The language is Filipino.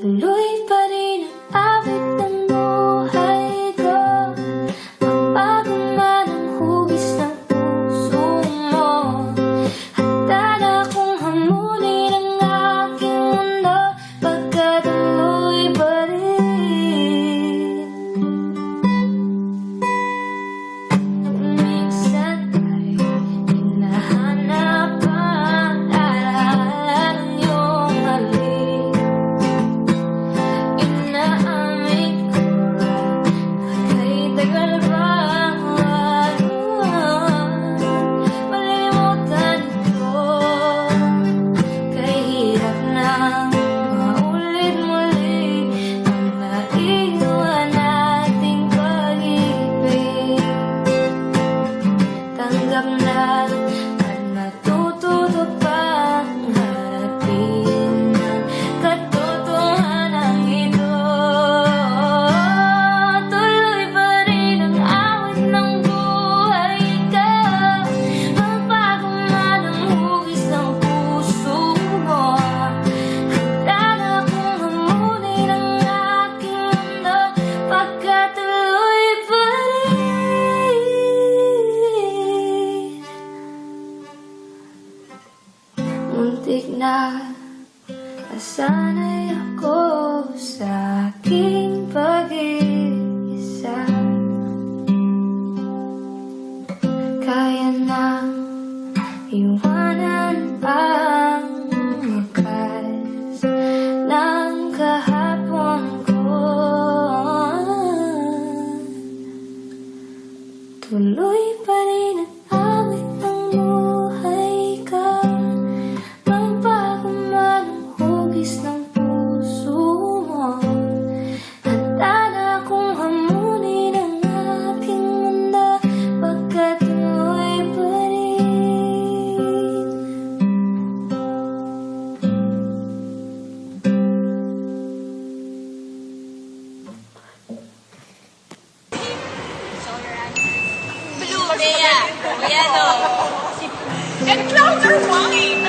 Tuloy pa rin ang awit ng buhay ko. Magbago man ang hugis ng puso mo. Handa na akong hamunin ang aking mundo, pagkat tuloy pa rin. Minsan ay hinahanap ang alaala ng iyong halik. Inaamin ko, kahit tagal bang malilimutan ko. Kay hirap nang maulit muli ang naiwan nating pag-ibig. Tanggap na at natututo pang harapin ang katotohanan ito. Tuloy pa rin ang awit ng buhay ko. Magbago man ang hugis ng puso mo. Handa na akong hamunin ang aking mundo, pagkat tuloy pa rin. Muntik na nasanay ako sa aking pag-iisa. Kaya nang iwanan ang wakas ng kahapon ko. Tuloy pa rin ang awit ng buhay ko. Magbago man ang hugis ng puso mo. Handa na akong hamunin ang aking mundo, pagkat tuloy pa rin. Blue, Rhea, yellow. And clouds are white.